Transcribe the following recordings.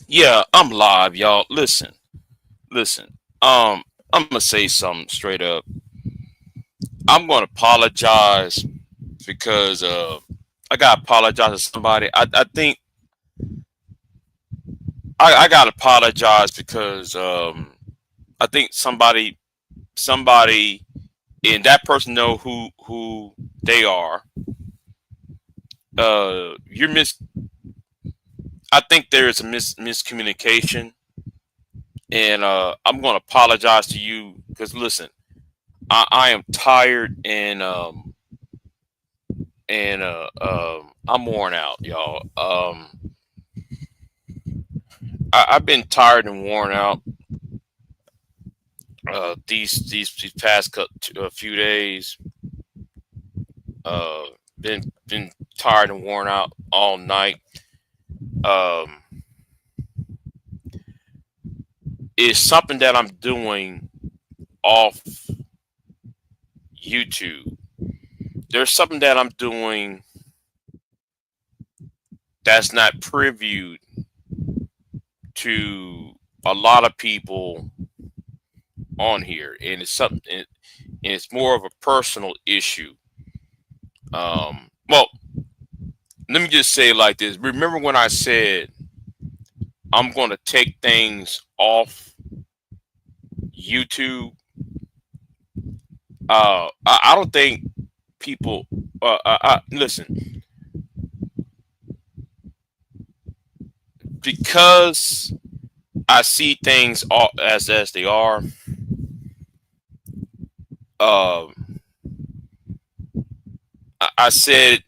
Yeah, I'm live, y'all. Listen. I'm gonna say something straight up. I'm gonna apologize because I gotta apologize to somebody. I think I gotta apologize because I think somebody and that person know who they are. You're mis. I think there is a miscommunication, and I'm gonna apologize to you because listen, I am tired and I'm worn out, y'all. I've been tired and worn out these past few days. Uh, been tired and worn out all night. Um, it's something that I'm doing off YouTube. There's something that I'm doing that's not previewed to a lot of people on here, and it's something, and it's more of a personal issue. Well, let me just say it like this. Remember when I said I'm going to take things off YouTube? I don't think people. Listen, because I see things all as they are. Um, I said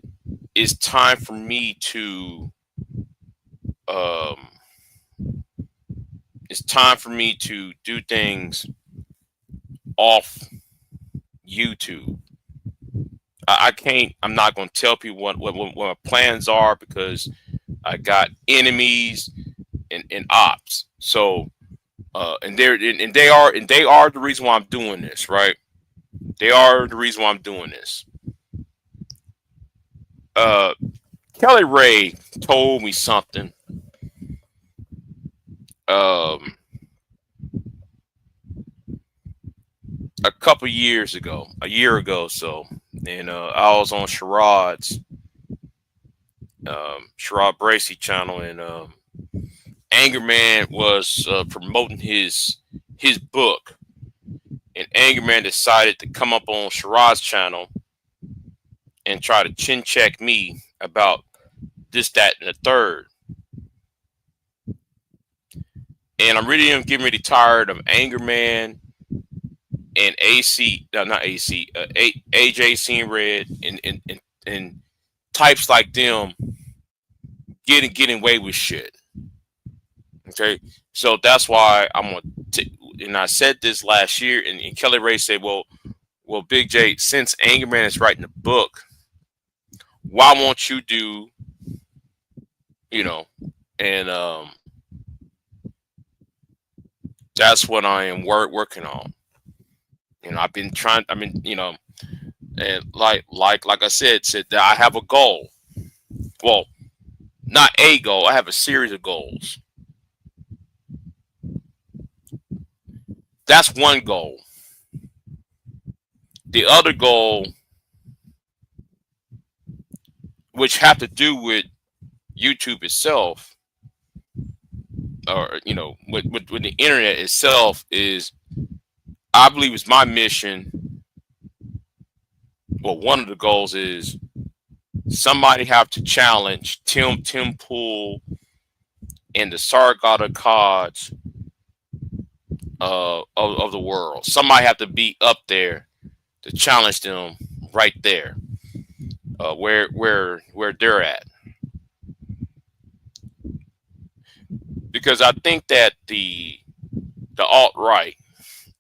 it's time for me to. Um, it's time for me to do things off YouTube. I can't. I'm not going to tell people what my plans are because I got enemies and ops. So they are the reason why I'm doing this, right? They are the reason why I'm doing this. Uh, Kelly Ray told me something um, a couple years ago, a year ago, so, and I was on Sherrod Bracy channel, and Anger Man was promoting his book, and Anger Man decided to come up on Sherrod's channel and try to chin check me about this, that, and the third. And I'm really getting really tired of Anger Man and AC, no, not AC, AJ Seeing Red, and types like them getting away with shit. Okay, so that's why I'm gonna. And I said this last year, and Kelly Ray said, "Well, Big J, since Anger Man is writing a book, why won't you do, you know?" And that's what I am working on. I've been trying. I mean, and like I said that I have a goal. Well, not a goal. I have a series of goals. That's one goal. The other goal, which have to do with YouTube itself, or with the internet itself, is I believe it's my mission. Well, one of the goals is somebody have to challenge Tim Pool and the Sargata cards of the world. Somebody have to be up there to challenge them right there, where they're at. Because I think that the alt right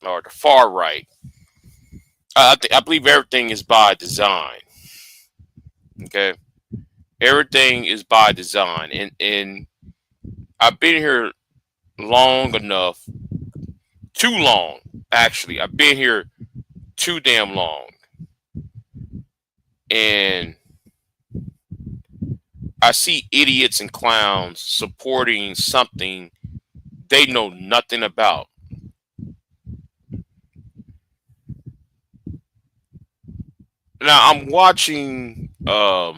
or the far right, I believe everything is by design. Okay, everything is by design, and I've been here long enough, too long actually. I've been here too damn long, and I see idiots and clowns supporting something they know nothing about. Now I'm watching a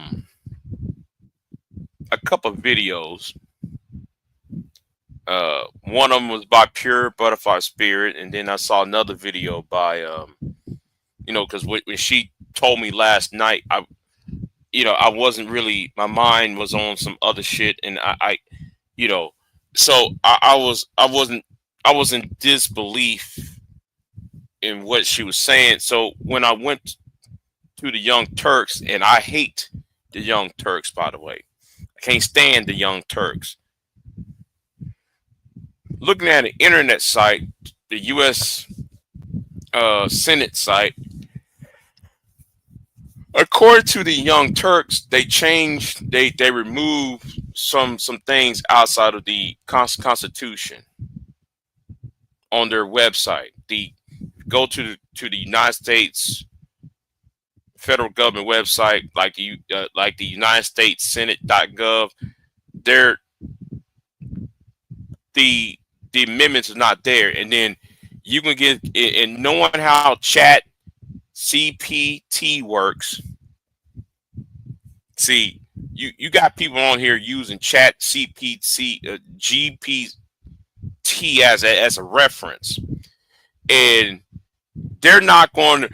couple of videos. One of them was by Pure Butterfly Spirit, and then I saw another video by because when she told me last night, I wasn't really, my mind was on some other shit, and I so I was in disbelief in what she was saying. So when I went to the Young Turks, and I hate the Young Turks, by the way, I can't stand the Young Turks. Looking at an internet site, the U.S. Senate site, according to the Young Turks, they removed some things outside of the Constitution on their website. The go to the United States federal government website, like the United States Senate.gov. They're the amendments are not there, and then you can get, and knowing how Chat CPT works. See, you got people on here using Chat CPT GPT as a reference, and they're not going to,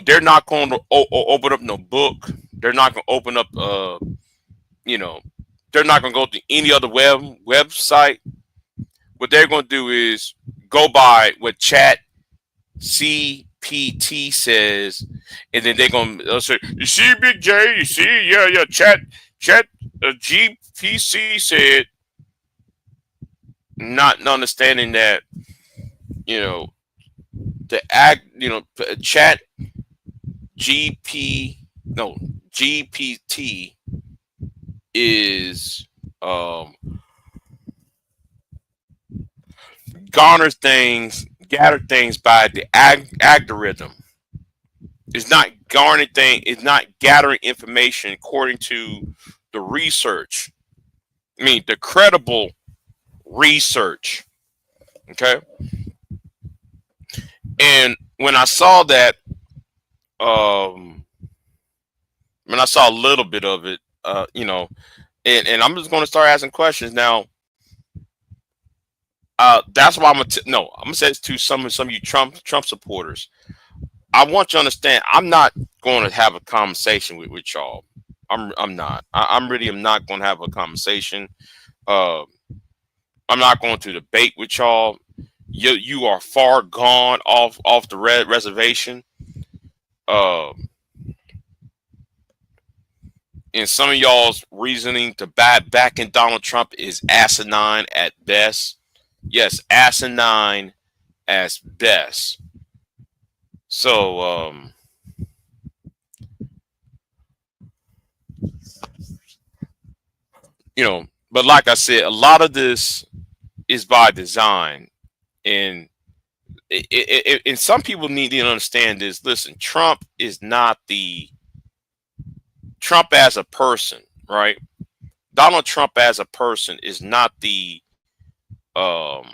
they're not going to open up no book. They're not going to open up they're not going to go to any other website. What they're going to do is go by what Chat CPT says, and then they're going to say, "You see, Big J, you see, yeah, Chat GPC said," not understanding that, the Chat GPT is gather things by the algorithm. It's not it's not gathering information according to the research. I mean, the credible research. Okay. And when I saw that, when I saw a little bit of it, and I'm just going to start asking questions now. That's why I'm gonna say this to some of you Trump supporters. I want you to understand, I'm not going to have a conversation with y'all. I'm not. I'm really am not going to have a conversation. I'm not going to debate with y'all. You are far gone off the reservation. And some of y'all's reasoning to back in Donald Trump is asinine at best. Yes, asinine as best. So, but like I said, a lot of this is by design, and and some people need to understand this. Listen, Trump is not Trump as a person, right? Donald Trump as a person is not um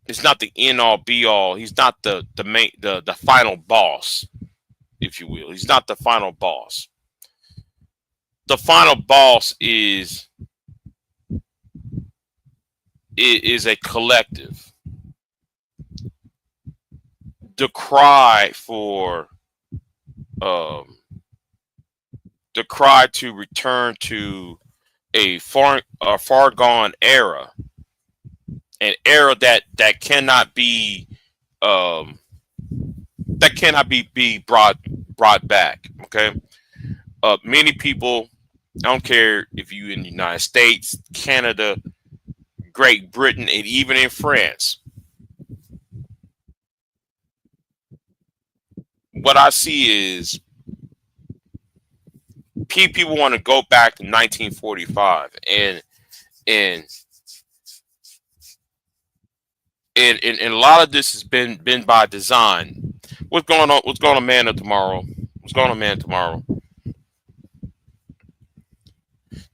it's not the end all be all. He's not the main the final boss, if you will. He's not the final boss. The final boss is a collective. The cry for um the cry to return to a far gone era, an era that cannot be um be brought back. Okay. Many people, I don't care if you in the United States, Canada, Great Britain, and even in France, what I see is people want to go back to 1945, and and a lot of this has been by design. What's going on? What's going on, man? Of tomorrow? What's going on, man? Tomorrow?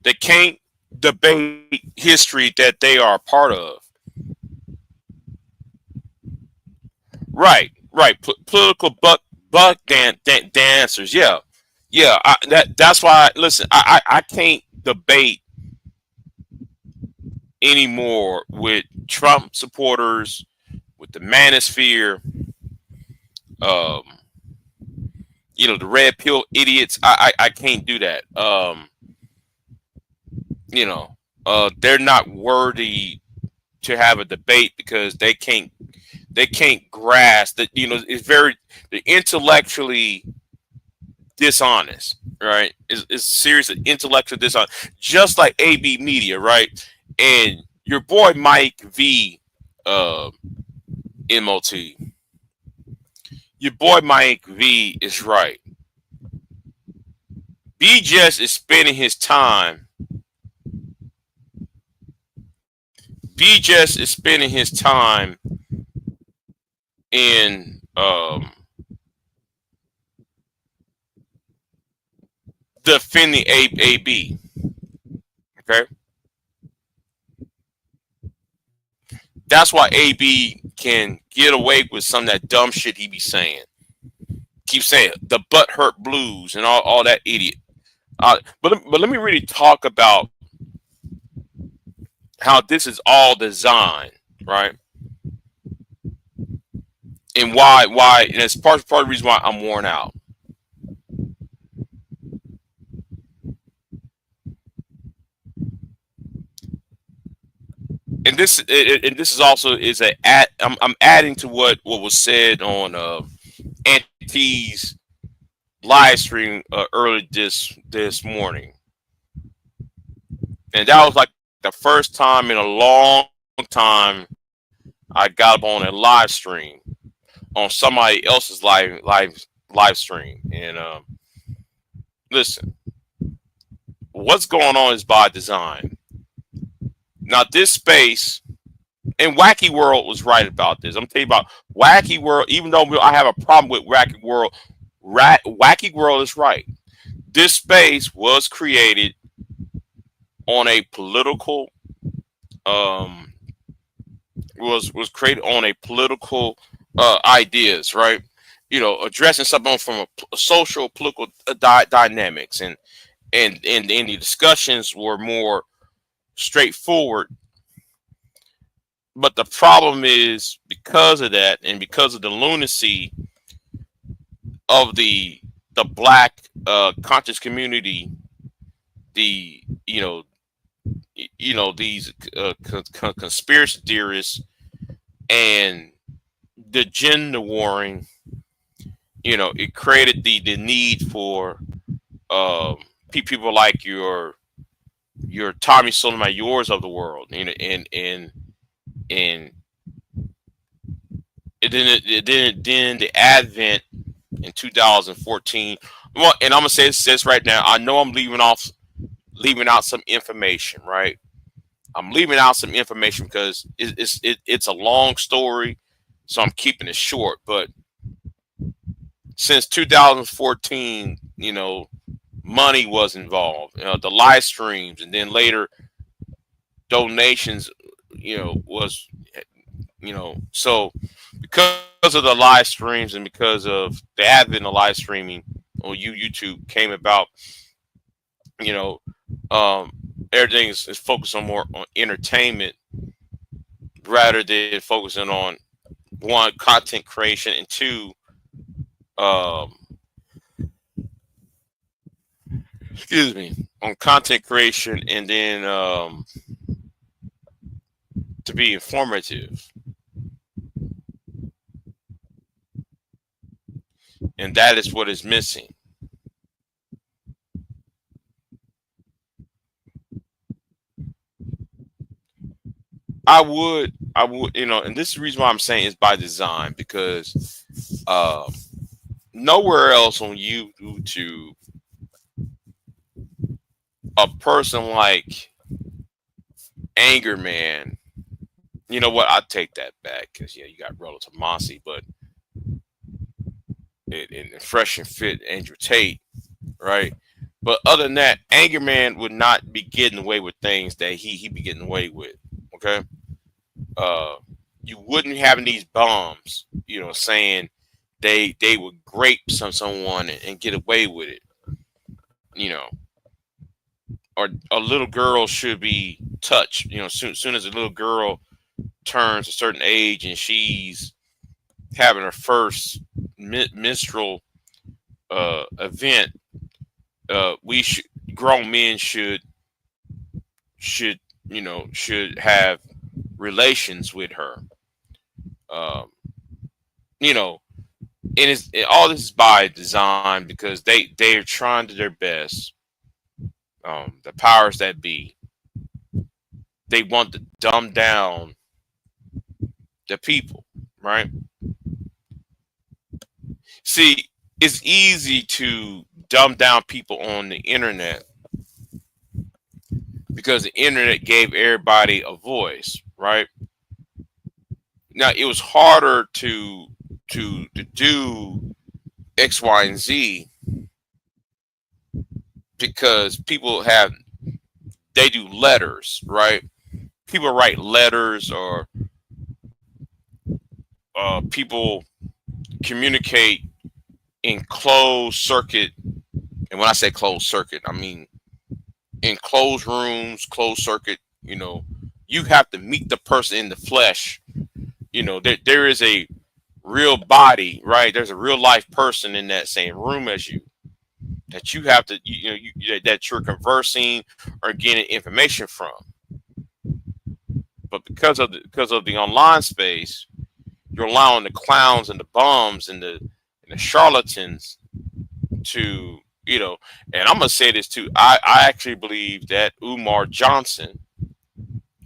They can't debate history that they are a part of. Right, right. Political buck dancers. Yeah, yeah. That's why. Listen, I can't debate anymore with Trump supporters, with the manosphere, um, the red pill idiots. I can't do that. You know, they're not worthy to have a debate because they can't grasp that. It's very intellectually dishonest, right? Is seriously intellectually dishonest, just like AB Media, right? And your boy Mike V, uh, MOT, your boy Mike V is right. BJS is spending his time. BJS is spending his time in defending AB. Okay, that's why AB can get away with some of that dumb shit he be saying. Keep saying the butt hurt blues and all that idiot. But let me really talk about how this is all designed, right? And why and it's part of the reason why I'm worn out. And this is also is a at I'm adding to what was said on Auntie's live stream early this morning, and that was like the first time in a long time I got up on a live stream on somebody else's live stream. And listen, what's going on is by design. Now this space and Wacky World was right about this. I'm telling you about Wacky World. Even though I have a problem with Wacky World, Wacky World is right. This space was created on a political um was created on a political ideas, right? Addressing something from a social political dynamics, and the discussions were more straightforward. But the problem is because of that, and because of the lunacy of the black conscious community, the these conspiracy theorists and the gender warring, it created the need for um, people like your Tommy Sotomayor's of the world, and then the advent in 2014. Well, and I'm gonna say this right now. I know I'm leaving out some information, right? I'm leaving out some information because it's a long story, so I'm keeping it short. But since 2014, money was involved. The live streams, and then later donations. Was so because of the live streams and because of the advent of live streaming on YouTube came about. You know, um, everything is focused on more on entertainment rather than focusing on one content creation and two, um, excuse me, on content creation and then to be informative, and that is what is missing. I would, and this is the reason why I'm saying it's by design because um, nowhere else on YouTube a person like Anger Man. You know what? I take that back because you got Relative Mossy, but and Fresh and Fit Andrew Tate, right? But other than that, Anger Man would not be getting away with things that he be getting away with. Okay, uh, you wouldn't have these bombs, saying they would grape someone and get away with it. You know, or a little girl should be touched. Soon as a little girl turns a certain age and she's having her first menstrual event, we should grown men should should have relations with her. Um, you know, all this is by design because they are trying to their best. The powers that be, they want to dumb down the people, right? See, it's easy to dumb down people on the internet because the internet gave everybody a voice, right? Now it was harder to do X, Y, and Z because they do letters, right? People write letters, or people communicate in closed circuit. And when I say closed circuit, I mean in closed rooms, closed circuit. You have to meet the person in the flesh. There is a real body, right? There's a real life person in that same room as you that you have to, that you're conversing or getting information from. But because of the online space, you're allowing the clowns and the bums and the charlatans to, and I'm gonna say this too. I actually believe that Umar Johnson.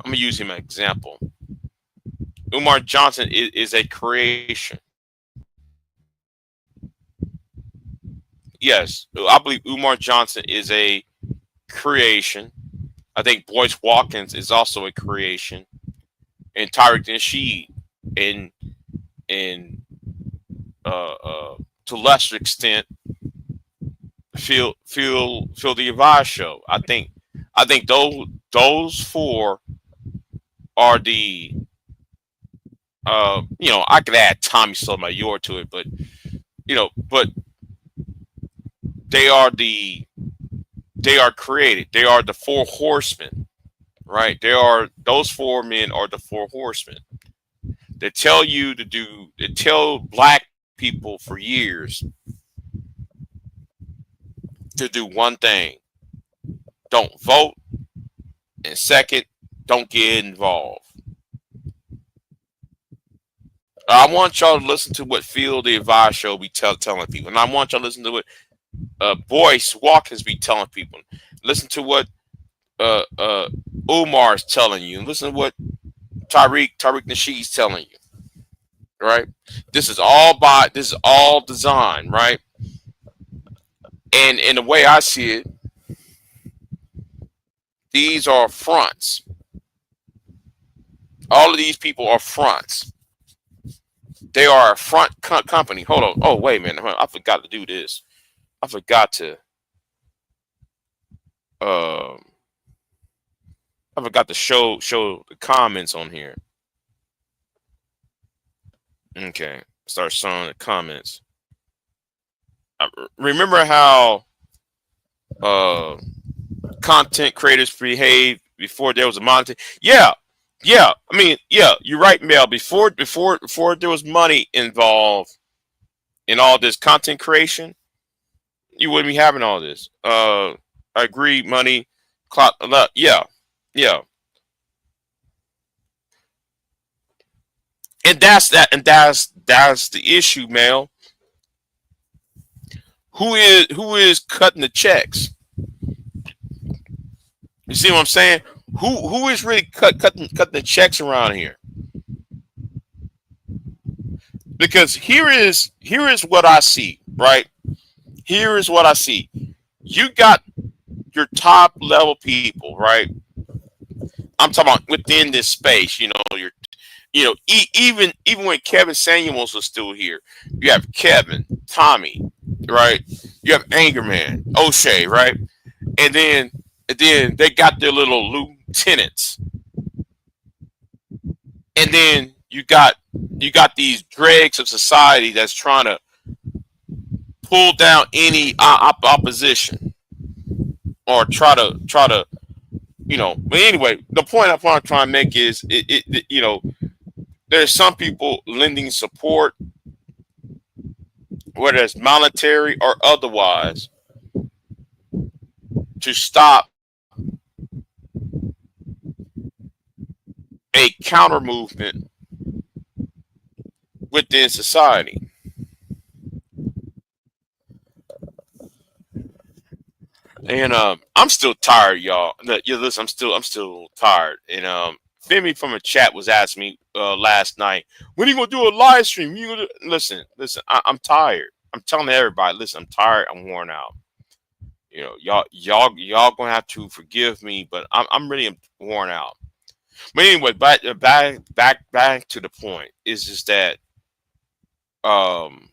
I'm gonna use him as an example. Umar Johnson is a creation. Yes, I believe Umar Johnson is a creation. I think Boyce Watkins is also a creation, and Tyreek Nasheed, and and to lesser extent, Phil the Advice Show. I think those four are the I could add Tommy Sotomayor to it, but they are created. They are the four horsemen, right? Those four men are the four horsemen. They tell you to do. They tell black people for years to do one thing: don't vote, and second, don't get involved. I want y'all to listen to what Phil the Advice Show be telling people, and I want y'all to listen to what Boyce Watkins be telling people. Listen to what Umar is telling you, and listen to what Tyreek Nasheed's telling you. Right? This is all design, right? And in the way I see it, these are fronts. All of these people are fronts. They are a front company. Hold on. Oh, wait a minute. I forgot to do this. I forgot to. I forgot to show the comments on here. Okay, start showing the comments. Remember how content creators behave before there was a monetary? Yeah. I mean, yeah, you're right, Mel. Before there was money involved in all this content creation, you wouldn't be having all this. I agree, money, clout. Yeah. And that's that, and that's the issue, Mel. Who is cutting the checks? You see what I'm saying? Who is really cutting the checks around here? Because here is what I see, right? Here is what I see. You got your top level people, right? I'm talking about within this space. Even when Kevin Samuels was still here, you have Kevin, Tommy. right? You have Anger Man, O'Shea, right? And then they got their little lieutenants, and then you got these dregs of society that's trying to pull down any opposition or try to But anyway, the point I'm trying to make is there's some people lending support, whether it's monetary or otherwise, to stop a counter movement within society. And I'm still tired, y'all. Yeah, listen, I'm still tired. And Femi from a chat was asking me last night, when are you gonna do a live stream? When you gonna listen. I'm tired. I'm telling everybody, listen, I'm tired. I'm worn out. Y'all gonna have to forgive me, but I'm really worn out. But anyway, back to the point is just that um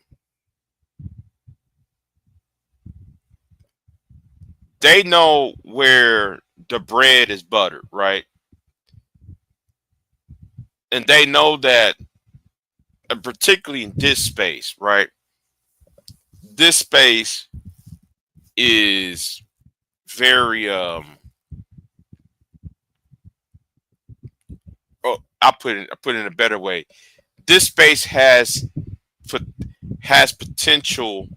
they know where the bread is buttered, right? And they know that, and particularly in this space, right? This space is very oh, I put it in a better way. This space has potential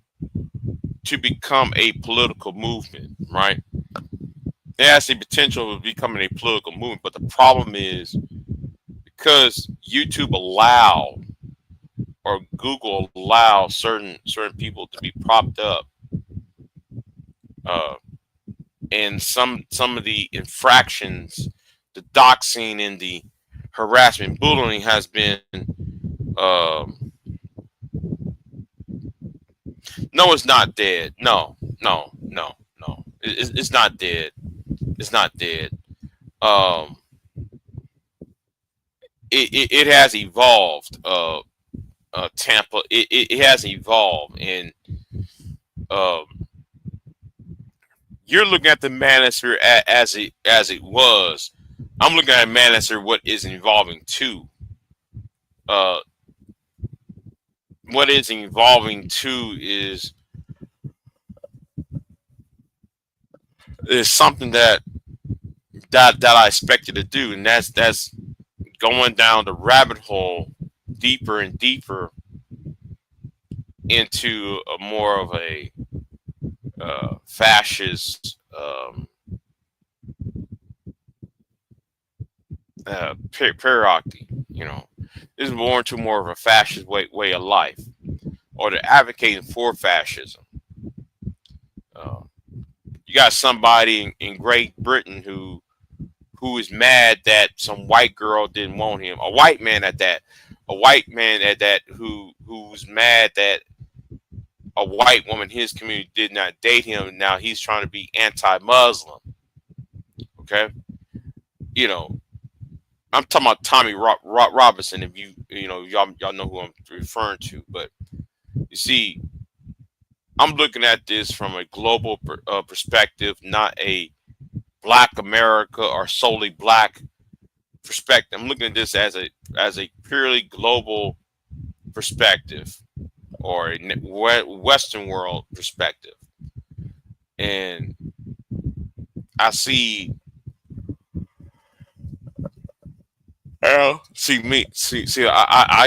to become a political movement, right? It has the potential of becoming a political movement, but the problem is because YouTube allow or Google allow certain people to be propped up, uh, and some of the infractions, the doxing and the harassment, bullying has been. Um, no, it's not dead. No, no, no, no. It's not dead. It's not dead. Um, it has evolved. Tampa, it has evolved, and um, you're looking at the manosphere as it was. I'm looking at manosphere what is evolving to. Uh, what is evolving to is something that I expected to do, and that's going down the rabbit hole deeper and deeper into a more of a fascist hierarchy. This is more into more of a fascist way of life, or they're advocating for fascism. Uh, you got somebody in Great Britain who is mad that some white girl didn't want him, a white man at that, who's mad that a white woman in his community did not date him. Now he's trying to be anti-Muslim. Okay, you know, I'm talking about Tommy Robinson. If y'all know who I'm referring to, but you see, I'm looking at this from a global perspective, not a Black America or solely Black perspective. I'm looking at this as a purely global perspective, or a Western world perspective, and I see. I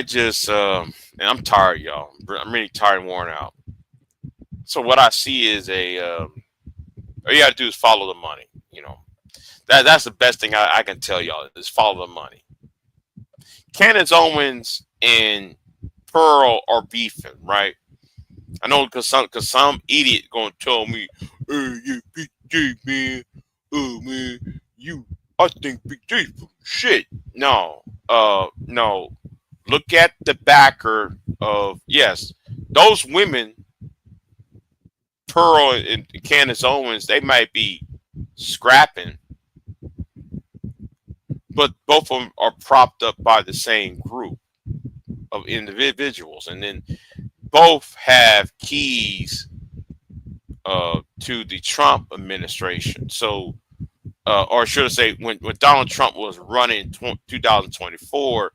just and I'm tired, y'all. I'm really tired and worn out. So what I see is all you gotta do is follow the money. That's the best thing I can tell y'all is follow the money. Candace Owens and Pearl are beefing, right? I know because some idiot gonna tell me, hey, yeah, BJ, man, oh man, I think BJ shit. No, no. Look at the backer of, yes, those women, Pearl and Candace Owens. They might be scrapping, but both of them are propped up by the same group of individuals, and then both have keys to the Trump administration. So, or should I say, when Donald Trump was running 2024,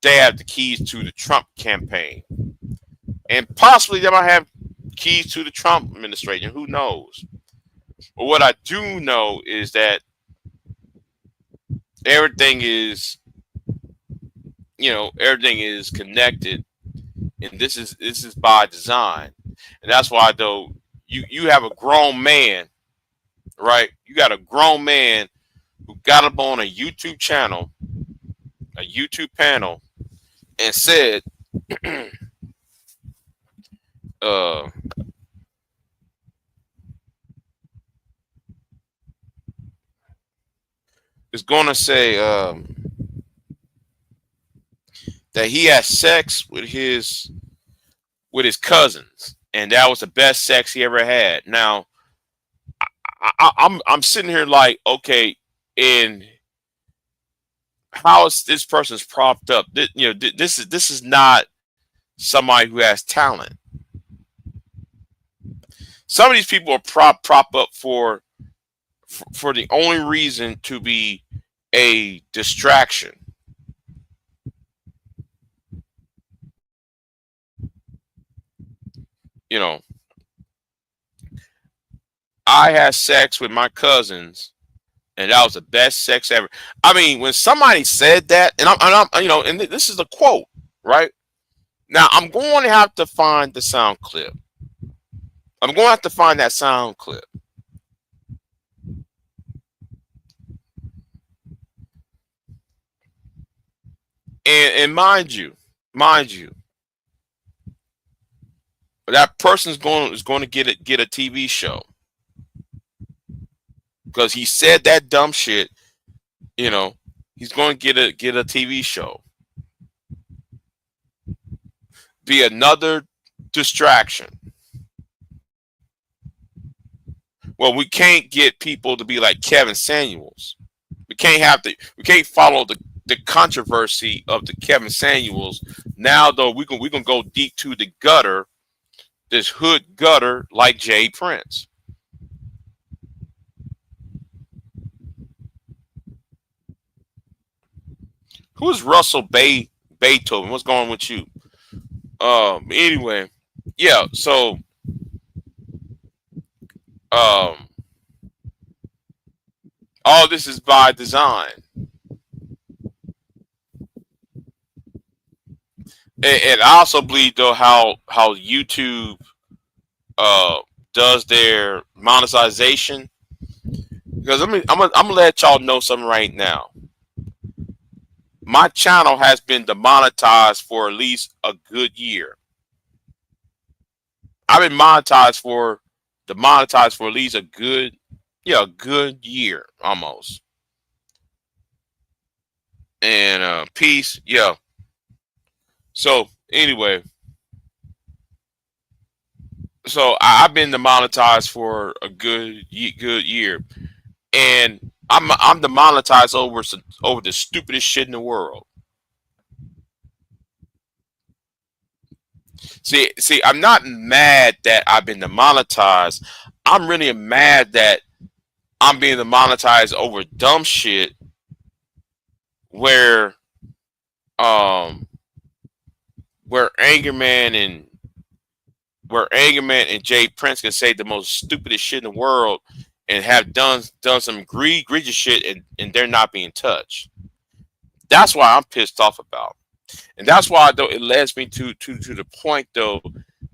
they have the keys to the Trump campaign, and possibly they might have keys to the Trump administration. Who knows? But what I do know is that everything is, everything is connected, and this is by design, and that's why though you have a grown man, right? You got a grown man who got up on a YouTube channel, a YouTube panel, and said, uh, is going to say that he had sex with his cousins, and that was the best sex he ever had. Now, I'm sitting here like, okay, and how is this person's propped up? This is not somebody who has talent. Some of these people are prop up for the only reason to be a distraction. You know, I had sex with my cousins, and that was the best sex ever. I mean, when somebody said that, and and this is a quote, right? Now I'm going to have to find the sound clip. I'm going to have to find that sound clip. And mind you, that person's going to get a TV show because he said that dumb shit. You know, he's going to get a TV show. Be another distraction. Well, we can't get people to be like Kevin Samuels. We can't follow the controversy of the Kevin Samuels. Now though, we can go deep to the gutter, this hood gutter like Jay Prince. Who's Russell Beethoven? What's going on with you? Anyway, yeah. So, um, all this is by design, and I also believe though how YouTube uh does their monetization. Because I'm gonna let y'all know something right now. My channel has been demonetized for at least a good year. I've been demonetized for at least a good year almost. And peace, yeah. So anyway, so I've been demonetized for a good year, and I'm demonetized over the stupidest shit in the world. See, I'm not mad that I've been demonetized. I'm really mad that I'm being demonetized over dumb shit where um where Angerman and Jay Prince can say the most stupidest shit in the world and have done some egregious shit, and they're not being touched. That's why I'm pissed off about. And that's why though it leads me to the point though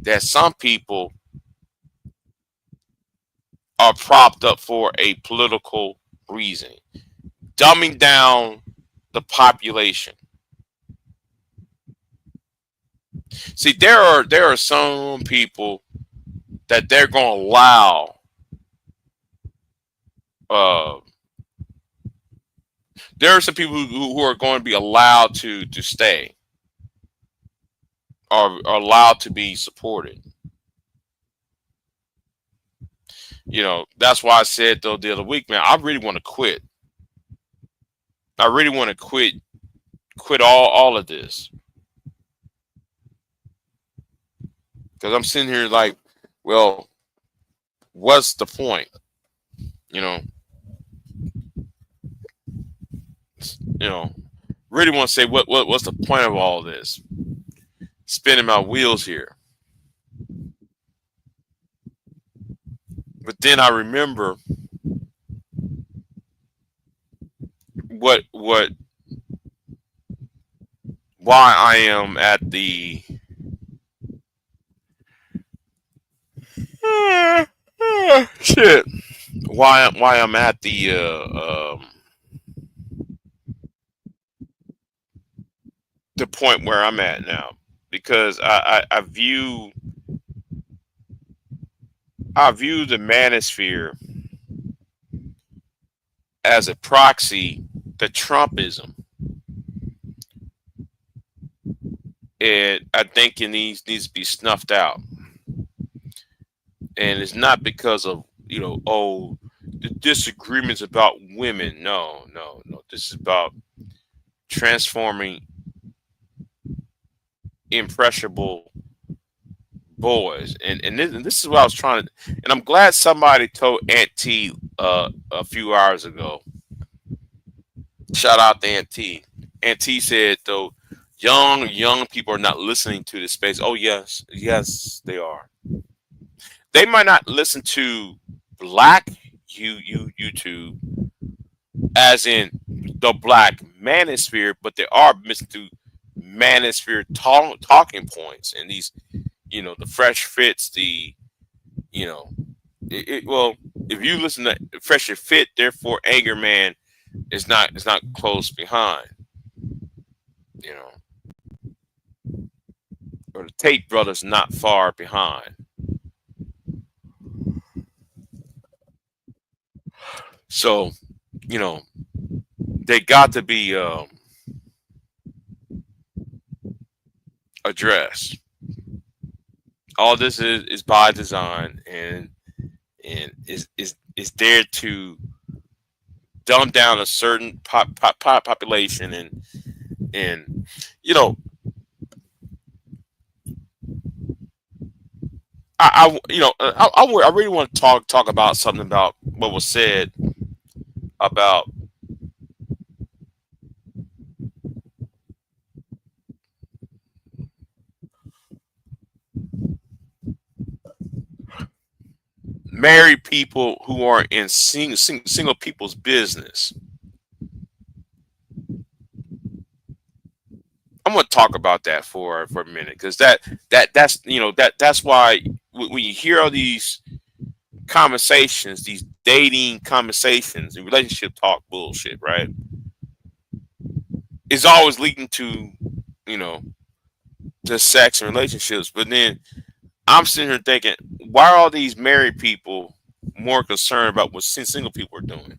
that some people are propped up for a political reason, dumbing down the population. See, there are some people that they're going to allow. Uh, there are some people who are going to be allowed to stay, or are allowed to be supported. That's why I said though the other week, man, I really want to quit. I really want to quit all of this. Because I'm sitting here like, well, what's the point? You know, you know, really want to say what's the point of all this? Spinning my wheels here. But then I remember what why I am at the shit. Why I'm at the point where I'm at now. Because I view the manosphere as a proxy to Trumpism. And I think it needs to be snuffed out. And it's not because of, oh, the disagreements about women. No, no, no. This is about transforming impressionable boys. And this is what I was trying to, and I'm glad somebody told Aunt T a few hours ago. Shout out to Aunt T. Aunt T said though, young people are not listening to this space. Oh yes, yes they are. They might not listen to black YouTube, as in the black manosphere, but they are listening to manosphere talking points and these, the fresh fits, the, you know, well, if you listen to fresh and fit, therefore anger man is not close behind, you know, or the Tate brothers not far behind. So, you know, they got to be addressed. All this is by design, and is there to dumb down a certain population, and you know I really want to talk about something about what was said about married people who are in single people's business. I'm going to talk about that for a minute, because that's why when you hear all these conversations, these dating conversations and relationship talk bullshit, right? It's always leading to, you know, to sex and relationships. But then I'm sitting here thinking, why are all these married people more concerned about what single people are doing?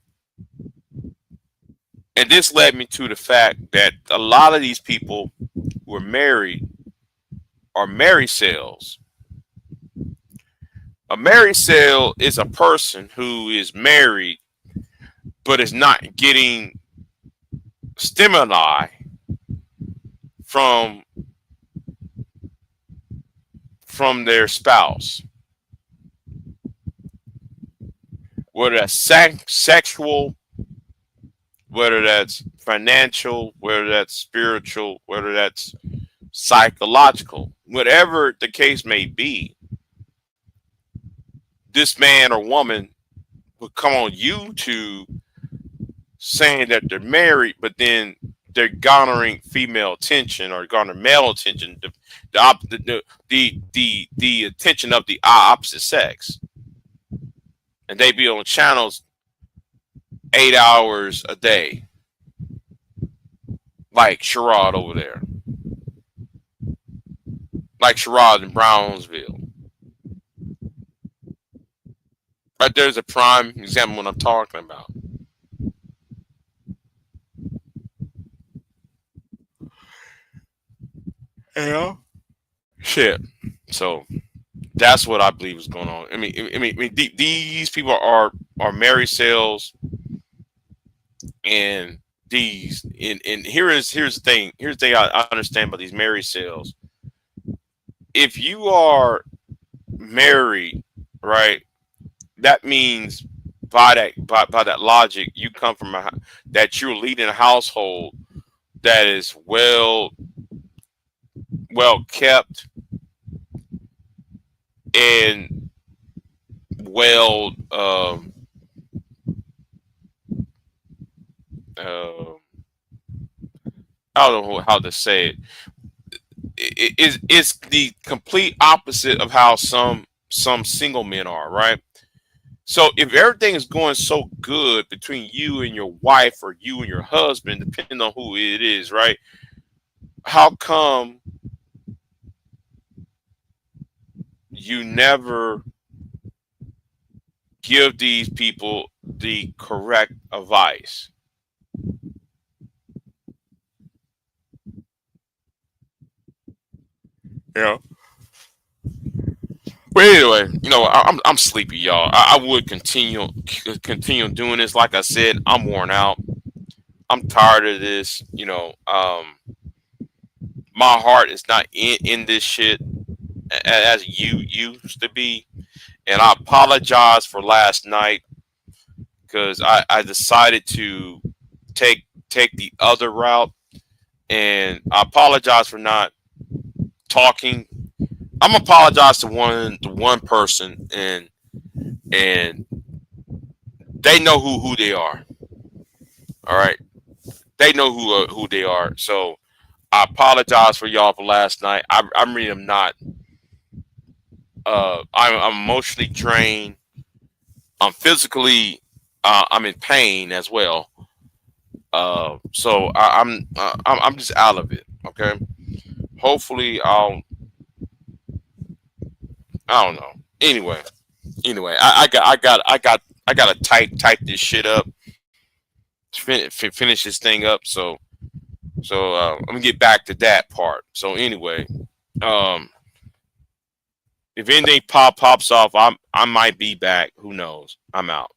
And this led me to the fact that a lot of these people who are married are married sales. A married sale is a person who is married but is not getting stimuli from their spouse, whether that's sexual, whether that's financial, whether that's spiritual, whether that's psychological, whatever the case may be. This man or woman would come on YouTube saying that they're married, but then they're garnering female attention or garner male attention, the attention of the opposite sex, and they be on channels 8 hours a day, like Sherrod over there, like Sherrod in Brownsville. Right there's a prime example of what I'm talking about. Yeah. Shit. So that's what I believe is going on. These people are married sales, and and here's the thing. Here's the thing I understand about these married sales. If you are married, right? That means by that logic, you come from that you're leading a household that is well kept and well uh, I don't know how to say it. It's the complete opposite of how some single men are, right? So if everything is going so good between you and your wife or you and your husband, depending on who it is, right? How come you never give these people the correct advice? You know. But anyway, I'm sleepy, y'all. I would continue doing this. Like I said, I'm worn out. I'm tired of this. My heart is not in this shit as you used to be. And I apologize for last night because I decided to take the other route, and I apologize for not talking. I'm apologize to one person, and they know who they are. All right, they know who they are. So I apologize for y'all for last night. I really am not. I'm emotionally drained. I'm physically. I'm in pain as well. So I'm just out of it. Okay. Hopefully I don't know. Anyway, I gotta type this shit up, finish this thing up. So I'm gonna get back to that part. So anyway, um, if anything pops off, I might be back. Who knows? I'm out.